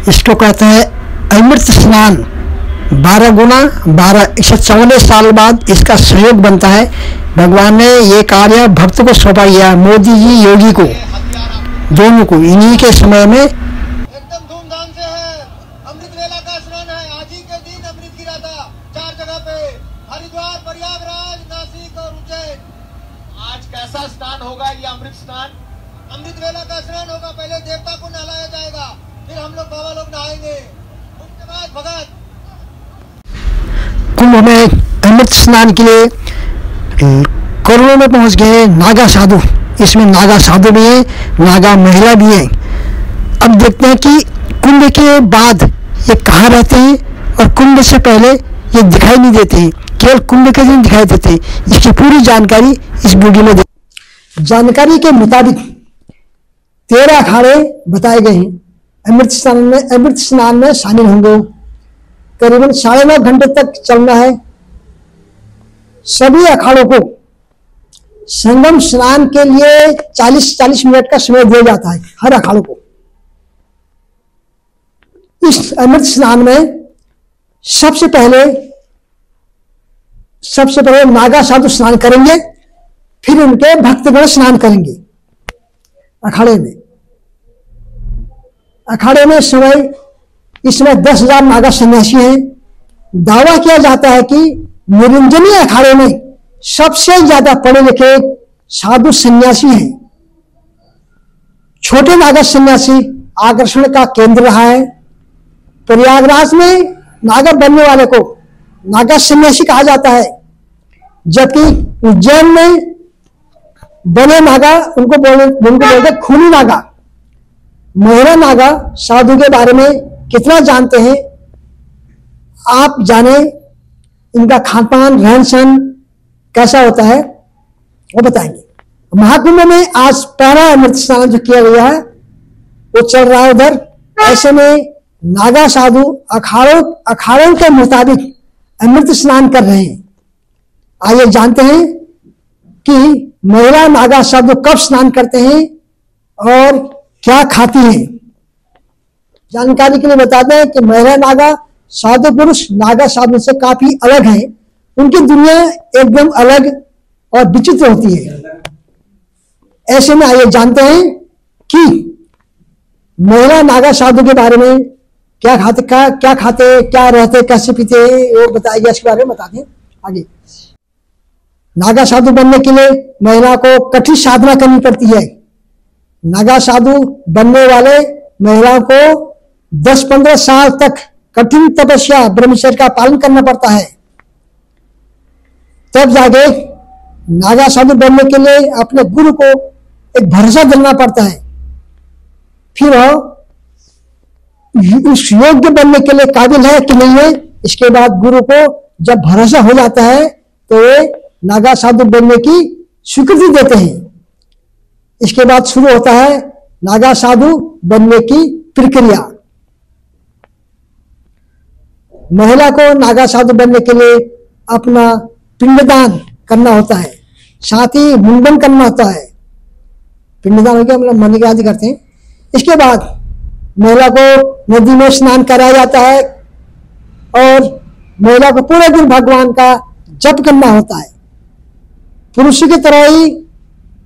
इसको कहते हैं अमृत स्नान। 12 गुना 12 144 साल बाद इसका संयोग बनता है। भगवान ने ये कार्य भक्त को सौंपा गया, मोदी जी योगी को, दोनों को। इन्हीं के समय में एकदम धूमधाम से है। अमृत वेला का स्नान है। आज ही के दिन अमृत गिरा था 4 जगह पे, हरिद्वार, प्रयागराज, नासिक और उज्जैन। आज कैसा स्नान होगा ये अमृत स्नान? अमृत वेला का स्नान होगा। पहले देवता को नहलाया जाएगा, फिर हम लोग बाबा लोग नहाएंगे, उसके बाद भगत। कुंभ में अमृत स्नान के लिए करोड़ों में पहुंच गए नागा साधु। इसमें नागा साधु भी है, नागा महिला भी है। अब देखते हैं कि कुंभ के बाद ये कहाँ रहते हैं और कुंभ से पहले ये दिखाई नहीं देते हैं, केवल कुंभ के दिन दिखाई देते हैं। इसकी पूरी जानकारी इस वीडियो में जानकारी के मुताबिक 13 अखाड़े बताए गए हैं। अमृत स्नान में शामिल होंगे। करीबन 9.5 घंटे तक चलना है। सभी अखाड़ों को संगम स्नान के लिए 40-40 मिनट का समय दिया जाता है, हर अखाड़ों को। इस अमृत स्नान में सबसे पहले नागा साधु स्नान करेंगे, फिर उनके भक्तगण स्नान करेंगे अखाड़े में। अखाड़े में इस समय 10,000 नागा सन्यासी हैं। दावा किया जाता है कि निरंजनी अखाड़े में सबसे ज्यादा पढ़े लिखे साधु सन्यासी हैं। छोटे नागा सन्यासी आकर्षण का केंद्र रहा है। प्रयागराज में नागा बनने वाले को नागा सन्यासी कहा जाता है, जबकि उज्जैन में बने नागा उनको बोलते खूनी नागा। मोहरा नागा साधु के बारे में कितना जानते हैं आप जाने, इनका खान पान रहन सहन कैसा होता है वो बताएंगे। महाकुंभ में आज पहला अमृत स्नान जो किया गया है वो चल रहा है उधर। ऐसे में नागा साधु अखाड़ों के मुताबिक अमृत स्नान कर रहे हैं। आइए जानते हैं कि महिला नागा साधु कब स्नान करते हैं और क्या खाती हैं। जानकारी के लिए बताते हैं कि महिला नागा साधु पुरुष नागा साधु से काफी अलग हैं। उनकी दुनिया एकदम अलग और विचित्र होती है। ऐसे में आइए जानते हैं कि महिला नागा साधु के बारे में क्या खाते, क्या रहते, कैसे पीते, वो बताया गया। इसके बारे में बताते हैं आगे। नागा साधु बनने के लिए महिला को कठिन साधना करनी पड़ती है। नागा साधु बनने वाले महिलाओं को 10-15 साल तक कठिन तपस्या ब्रह्मचर्य का पालन करना पड़ता है। तब जाके नागा साधु बनने के लिए अपने गुरु को एक भरोसा दिलाना पड़ता है। फिर उस योग्य बनने के लिए काबिल है कि नहीं है, इसके बाद गुरु को जब भरोसा हो जाता है तो वे नागा साधु बनने की स्वीकृति देते हैं। इसके बाद शुरू होता है नागा साधु बनने की प्रक्रिया। महिला को नागा साधु बनने के लिए अपना पिंडदान करना होता है, साथ ही मुंडन करना होता है। पिंडदान हो गया, मतलब मनी का आदि करते हैं। इसके बाद महिला को नदी में स्नान कराया जाता है और महिला को पूरे दिन भगवान का जप करना होता है। पुरुष की तरह ही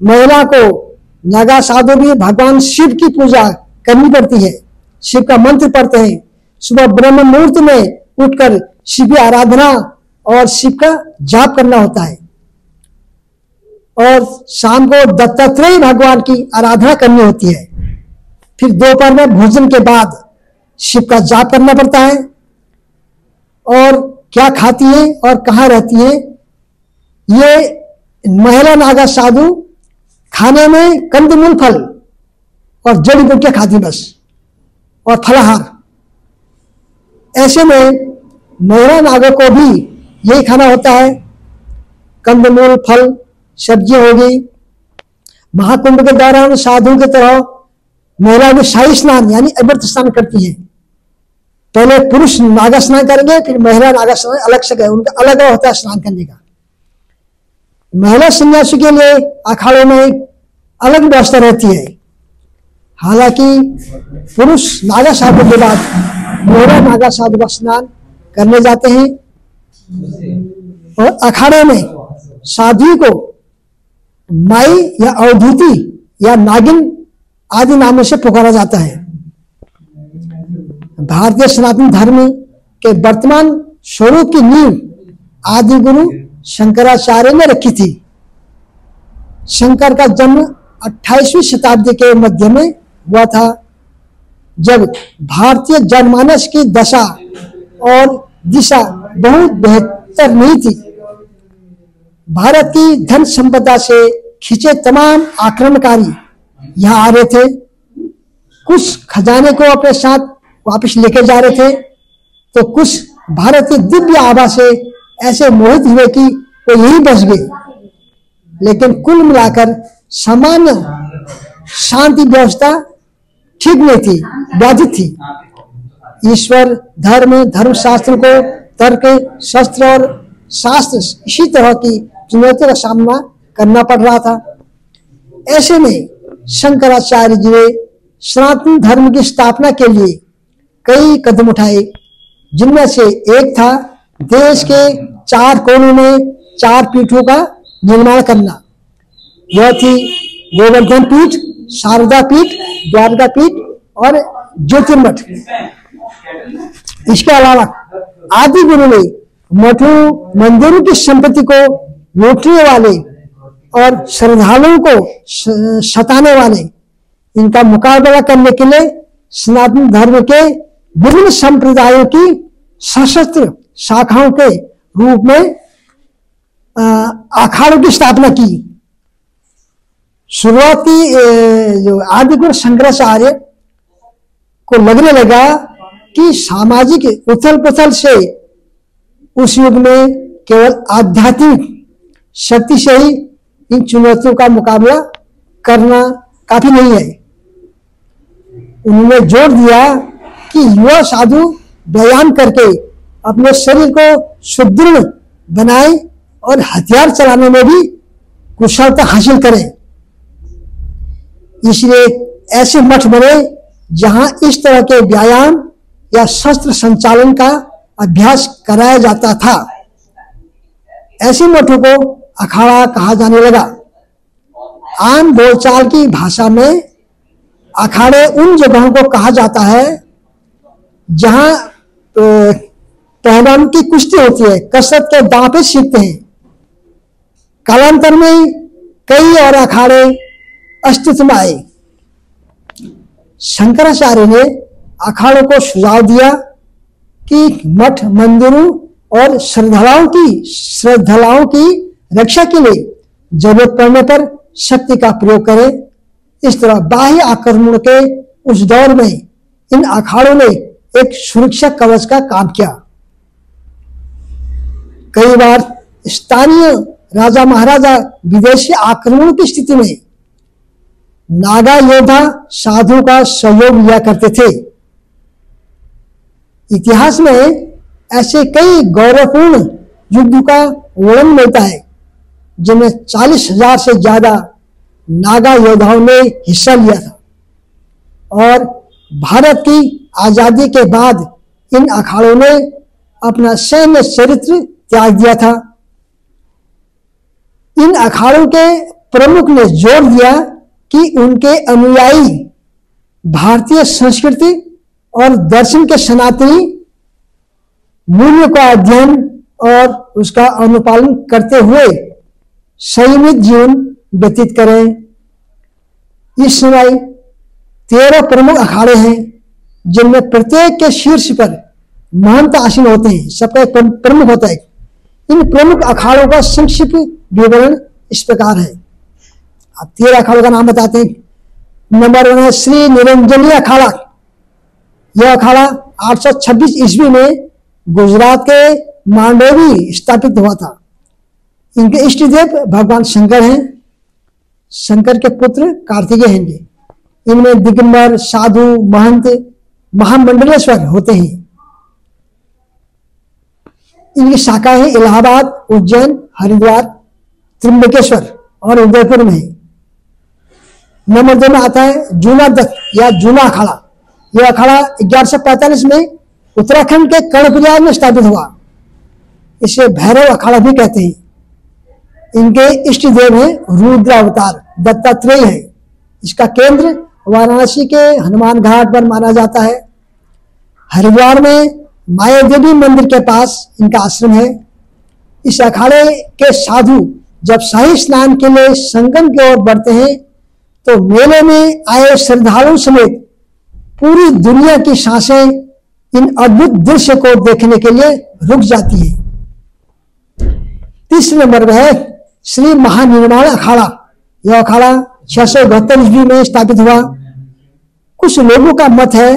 महिला को नागा साधु भी भगवान शिव की पूजा करनी पड़ती है। शिव का मंत्र पढ़ते हैं। सुबह ब्रह्म मुहूर्त में उठकर शिव की आराधना और शिव का जाप करना होता है और शाम को दत्तात्रेय भगवान की आराधना करनी होती है। फिर दोपहर में भोजन के बाद शिव का जाप करना पड़ता है। और क्या खाती है और कहाँ रहती है, ये महिला नागा साधु खाने में कंदमूल फल और जड़ी बूटियां खाती बस, और फलाहार। ऐसे में महिला नागों को भी यही खाना होता है, कंदमूल फल सब्जियां हो गई। महाकुंभ के दौरान साधु की तरह महिला भी शाही स्नान यानी अमृत स्नान करती है। पहले पुरुष नागा स्नान करेंगे, फिर महिला नागा स्नान अलग से, उनका अलग होता है स्नान करने का। महिला सन्यासी के लिए अखाड़ों में अलग व्यवस्था रहती है। हालांकि पुरुष नागा साधु के बाद महिला नागा साधु का स्नान करने जाते हैं और अखाड़े में साधु को माई या अवधूति या नागिन आदि नामों से पुकारा जाता है। भारतीय सनातन धर्म के वर्तमान स्वरूप की नींव आदि गुरु शंकराचार्य ने रखी थी। शंकर का जन्म 28वीं शताब्दी के मध्य में हुआ था, जब भारतीय जनमानस की दशा और दिशा बहुत बेहतर नहीं थी। भारत की धन संपदा से खींचे तमाम आक्रमणकारी यहाँ आ रहे थे, कुछ खजाने को अपने साथ वापस लेकर जा रहे थे, तो कुछ भारत की दिव्य आभा से ऐसे मोहित हुए कि वो यही बस गए। लेकिन कुल मिलाकर सामान्य शांति व्यवस्था ठीक नहीं थी, बाधित थी। ईश्वर, धर्म, धर्मशास्त्र को तर्क, शस्त्र और शास्त्र इसी तरह की चुनौतियों का सामना करना पड़ रहा था। ऐसे में शंकराचार्य जी ने सनातन धर्म की स्थापना के लिए कई कदम उठाए, जिनमें से एक था देश के 4 कोनों में 4 पीठों का निर्माण करना। यह थी गोवर्धन पीठ, शारदा पीठ, द्वारका पीठ और ज्योतिर्मठ। इसके अलावा आदि गुरु ने मठों मंदिरों की संपत्ति को लूटने वाले और श्रद्धालुओं को सताने वाले, इनका मुकाबला करने के लिए सनातन धर्म के विभिन्न संप्रदायों की सशस्त्र शाखाओं के रूप में अखाड़ों की स्थापना की। शुरुआती जो आदि गुरु शंकराचार्य को लगने लगा कि सामाजिक उथल पुथल से उस युग में केवल आध्यात्मिक शक्ति से ही इन चुनौतियों का मुकाबला करना काफी नहीं है। उन्होंने जोर दिया कि युवा साधु व्यायाम करके अपने शरीर को सुदृढ़ बनाए और हथियार चलाने में भी कुशलता हासिल करें। इसलिए ऐसे मठ बने जहां इस तरह के व्यायाम या शस्त्र संचालन का अभ्यास कराया जाता था। ऐसे मठों को अखाड़ा कहा जाने लगा। आम बोलचाल की भाषा में अखाड़े उन जगहों को कहा जाता है जहां पहलवान की कुश्ती होती है, कसरत के दांव पे सीखते हैं। कालांतर में कई और अखाड़े अस्तित्व में आए। शंकराचार्य ने अखाड़ों को सुझाव दिया कि मठ मंदिरों और श्रद्धालुओं की रक्षा के लिए जरूरत पड़ने पर शक्ति का प्रयोग करें। इस तरह बाह्य आक्रमण के उस दौर में इन अखाड़ों ने एक सुरक्षा कवच का काम किया। कई बार स्थानीय राजा महाराजा विदेशी आक्रमण की स्थिति में नागा योद्धा साधुओं का सहयोग लिया करते थे। इतिहास में ऐसे कई गौरवपूर्ण युद्ध का वर्णन मिलता है जिनमें 40,000 से ज्यादा नागा योद्धाओं ने हिस्सा लिया था। और भारत की आजादी के बाद इन अखाड़ों ने अपना सैन्य चरित्र त्याग दिया था। इन अखाड़ों के प्रमुख ने जोर दिया कि उनके अनुयायी भारतीय संस्कृति और दर्शन के सनातनी मूल्यों का अध्ययन और उसका अनुपालन करते हुए संयमित जीवन व्यतीत करें। इस समय 13 प्रमुख अखाड़े हैं जिनमें प्रत्येक के शीर्ष पर महंत आसीन होते हैं, सबका एक प्रमुख होता है। इन प्रमुख अखाड़ों का संक्षिप्त विवरण इस प्रकार है। आप 13 अखाड़ों का नाम बताते हैं। नंबर 1 है श्री निरंजनी अखाड़ा। यह अखाड़ा 826 ईस्वी में गुजरात के मांडवी स्थापित हुआ था। इनके इष्ट देव भगवान शंकर हैं। शंकर के पुत्र कार्तिकेय हैं। इनमें दिगंबर, साधु, महंत, महामंडलेश्वर होते हैं। इनकी शाखाएं इलाहाबाद, उज्जैन, हरिद्वार, त्र्यंबकेश्वर और उदयपुर में है। नंबर 2 में आता है जूना दत्त या जूना अखाड़ा। यह अखाड़ा 1145 में उत्तराखंड के कर्णप्रयाग में स्थापित हुआ। इसे भैरव अखाड़ा भी कहते हैं। इनके इष्ट देव हैं रुद्रावतार दत्तात्रेय है। इसका केंद्र वाराणसी के हनुमान घाट पर माना जाता है। हरिद्वार में माया देवी मंदिर के पास इनका आश्रम है। इस अखाड़े के साधु जब शाही स्नान के लिए संगम की ओर बढ़ते हैं तो मेले में आए श्रद्धालुओं समेत पूरी दुनिया की सांसें इन अद्भुत दृश्य को देखने के लिए रुक जाती है। तीसरे नंबर पर है श्री महानिर्वाण अखाड़ा। यह अखाड़ा 672 ईस्वी में स्थापित हुआ। कुछ लोगों का मत है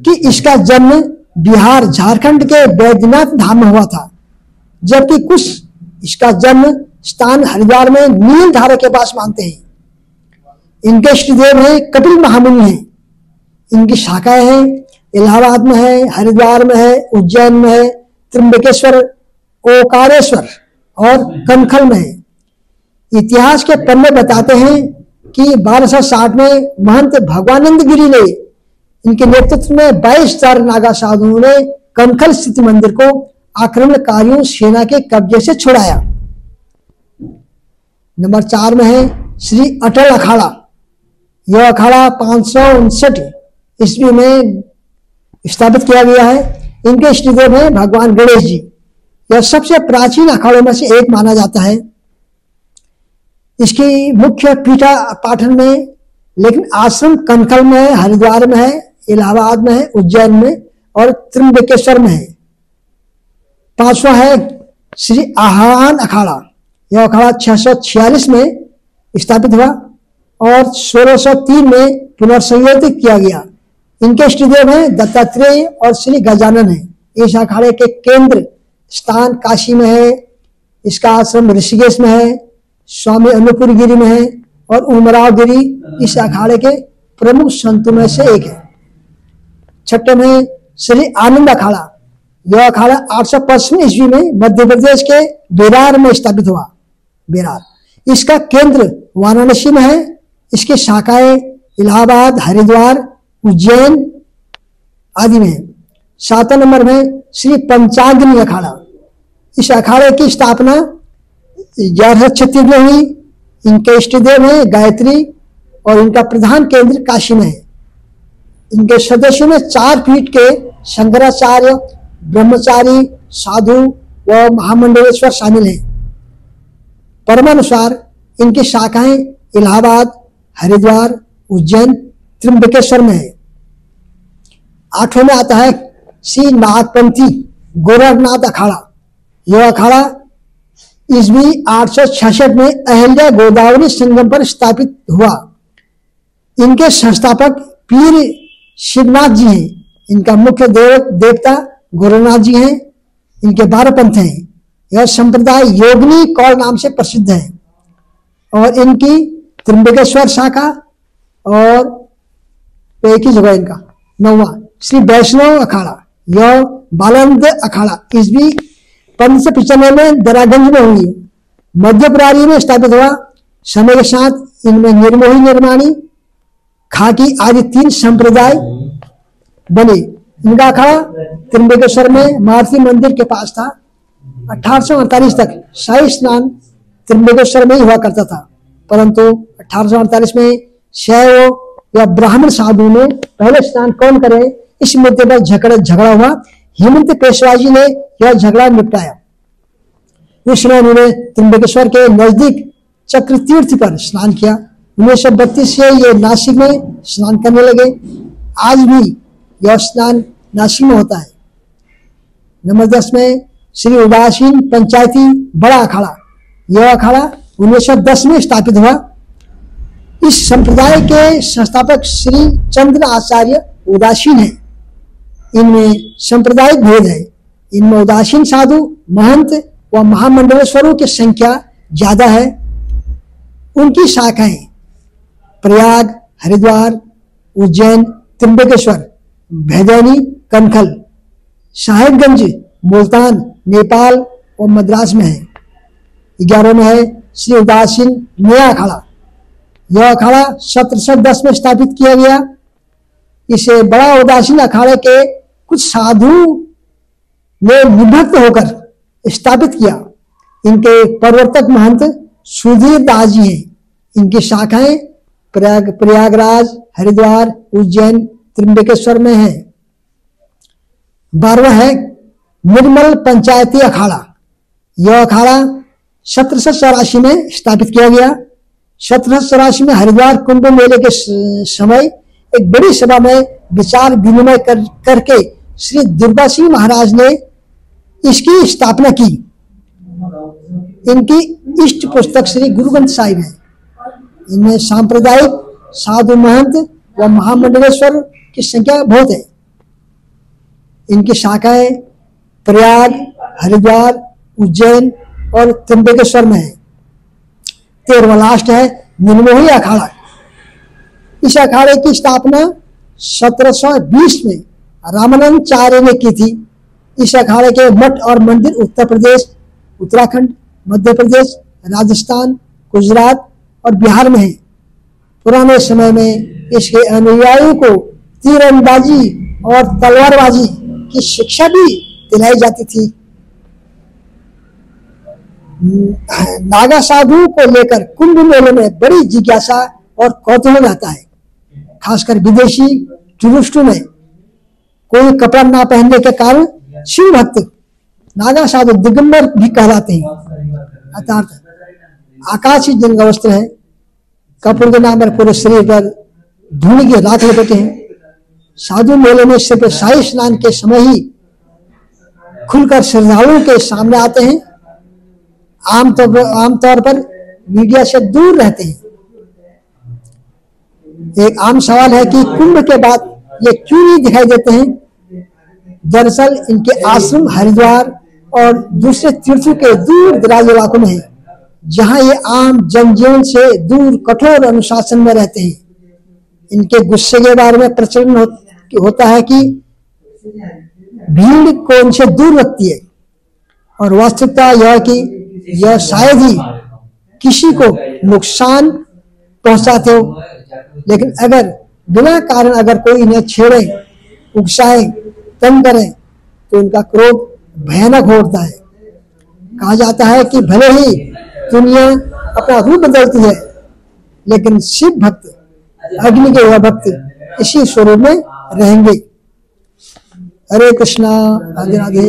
कि इसका जन्म बिहार झारखंड के बैद्यनाथ धाम में हुआ था, जबकि कुछ इसका जन्म स्थान हरिद्वार में नील धारा के पास मानते हैं। इनके इष्ट देव हैं कपिल महामुनि हैं। इनकी शाखाएं हैं इलाहाबाद में है, हरिद्वार में है, उज्जैन में है, त्र्यंबकेश्वर, ओकारेश्वर और कनखल में है। इतिहास के पन्ने बताते हैं कि 1260 में महंत भगवानंद गिरी ने इनके नेतृत्व में 22,000 नागा साधुओं ने कनखल स्थित मंदिर को आक्रमणकारियों सेना के कब्जे से छुड़ाया। नंबर 4 में है श्री अटल अखाड़ा। यह अखाड़ा 559 ईस्वी में स्थापित किया गया है। इनके इष्ट देव हैं भगवान गणेश जी। यह सबसे प्राचीन अखाड़ों में से एक माना जाता है। इसकी मुख्य पीठा पाटन में, लेकिन आश्रम कनखल में है, हरिद्वार में है, इलाहाबाद में है, उज्जैन में और त्र्यंबकेश्वर में है। 5वां है श्री आह्वान अखाड़ा। यह अखाड़ा 646 में स्थापित हुआ और 1603 में पुनर्संयोजित किया गया। इनके इष्ट देव हैं दत्तात्रेय और श्री गजानन है। इस अखाड़े के केंद्र स्थान काशी में है। इसका आश्रम ऋषिकेश में है, स्वामी अनुपुर गिरी में है और उमराव गिरी इस अखाड़े के प्रमुख संतों में से एक है। 6 में श्री आनंद अखाड़ा। यह अखाड़ा 855 ईस्वी में मध्य प्रदेश के बेरार में स्थापित हुआ। बेरार इसका केंद्र वाराणसी में है। इसकी शाखाएं इलाहाबाद, हरिद्वार, उज्जैन आदि में है। 7 नंबर में श्री पंचाग्नि अखाड़ा। इस अखाड़े की स्थापना 1136 में हुई। इनके इष्ट देव हैं गायत्री और इनका प्रधान केंद्र काशी में है। इनके सदस्यों में 4 पीठ के शंकराचार्य, ब्रह्मचारी, साधु व महामंडलेश्वर शामिल हैं। परमानुसार इनकी शाखाएं इलाहाबाद, हरिद्वार, उज्जैन, त्र्यंबकेश्वर में है। 8वें में आता है श्री नागपंथी गोरखनाथ अखाड़ा। यह अखाड़ा ईस्वी 866 में अहिल्या गोदावरी संगम पर स्थापित हुआ। इनके संस्थापक पीर शिवनाथ जी हैं। इनका मुख्य देवता गोरखनाथ जी हैं। इनके 12 पंथ हैं। यह संप्रदाय योगिनी कौल नाम से प्रसिद्ध है और इनकी त्र्यंबकेश्वर शाखा और एक ही जगह इनका। 9वां श्री वैष्णव अखाड़ा। यह बालंद अखाड़ा ईस्वी 1595 में दरागंज में हुई। मध्य प्रणाली में स्थापित हुआ। समय के साथ इनमें निर्मोही, निर्माणी, खाकी आदि 3 संप्रदाय बने। इनका अखाड़ा त्र्यंबकेश्वर में मारुति मंदिर के पास था। 1848 तक शाही स्नान त्र्यंबकेश्वर में ही हुआ करता था, परंतु 1848 में शैव या ब्राह्मण साधु ने पहले स्नान कौन करे इस मुद्दे पर झगड़ा हुआ। हेमंत पेशवा जी ने यह झगड़ा निपटाया। उस समय उन्होंने त्र्यंबकेश्वर के नजदीक चक्र तीर्थ पर स्नान किया। 1932 से ये नासिक में स्नान करने लगे। आज भी यह स्नान नासिक में होता है। नंबर 10 में श्री उदासीन पंचायती बड़ा अखाड़ा। यह अखाड़ा 1910 में स्थापित हुआ। इस संप्रदाय के संस्थापक श्री चंद्र आचार्य उदासीन है। इनमें सांप्रदायिक भेद है। इनमें उदासीन साधु, महंत व महामंडलेश्वरों की संख्या ज्यादा है। उनकी शाखाएं प्रयाग, हरिद्वार, उज्जैन, त्र्यंबकेश्वर, भैदानी, कनखल, साहेबगंज, मुल्तान, नेपाल और मद्रास में है। 11 में है श्री उदासीन नया अखाड़ा। यह अखाड़ा 1710 में स्थापित किया गया। इसे बड़ा उदासीन अखाड़े के कुछ साधु ने विभक्त होकर स्थापित किया। इनके प्रवर्तक महंत सुधीर दास जी हैं। इनकी शाखाएं प्रयागराज, हरिद्वार, उज्जैन, त्र्यंबकेश्वर में है। 12वां है निर्मल पंचायती अखाड़ा। यह अखाड़ा 1784 में स्थापित किया गया। 1784 में हरिद्वार कुंभ मेले के समय एक बड़ी सभा में विचार विनिमय करके श्री दुर्गा सिंह महाराज ने इसकी स्थापना की। इनकी इष्ट पुस्तक श्री गुरु ग्रंथ साहिब है। इनमें सांप्रदायिक साधु महंत व महामंडलेश्वर की संख्या बहुत है। इनकी शाखाएं प्रयाग, हरिद्वार, उज्जैन और त्र्यंबकेश्वर में है। 13वां लास्ट है निर्मोही अखाड़ा। इस अखाड़े की स्थापना 1720 में रामानंदाचार्य ने की थी। इस अखाड़े के मठ और मंदिर उत्तर प्रदेश, उत्तराखंड, मध्य प्रदेश, राजस्थान, गुजरात और बिहार में है। पुराने समय में इसके अनुयायियों को तीरंदाजी और तलवारबाजी की शिक्षा भी दिलाई जाती थी। नागा साधुओं को लेकर कुंभ मेले में बड़ी जिज्ञासा और कौतूहल रहता है। खासकर विदेशी टूरिस्टों में कोई कपड़ा ना पहनने के कारण शिव भक्त नागा साधु दिगंबर भी कहलाते हैं। अर्थात आकाशी जंग वस्त्र है, कपूर के नाम पर पूरे शरीर पर धूल की राख लपेटे हैं। साधु मेले में सिर्फ शाही स्नान के समय ही खुलकर श्रद्धालुओं के सामने आते हैं। आमतौर पर मीडिया से दूर रहते हैं। एक आम सवाल है कि कुंभ के बाद ये क्यों नहीं दिखाई देते हैं। दरअसल इनके आश्रम हरिद्वार और दूसरे तीर्थों के दूर दराज इलाकों में है, जहां ये आम जनजीवन से दूर कठोर अनुशासन में रहते हैं। इनके गुस्से के बारे में प्रचलन होता है कि भीड़ को इनसे दूर रखती है, और वास्तविकता यह कि यह शायद ही किसी को नुकसान पहुंचाते हो। लेकिन अगर बिना कारण अगर कोई इन्हें छेड़े, उकसाए, तंग करे तो इनका क्रोध भयानक होता है। कहा जाता है कि भले ही दुनिया अपना रूप बदलती है, लेकिन शिव भक्त, अग्नि के वह भक्त इसी स्वरूप में रहेंगे। हरे कृष्णा, राधे राधे।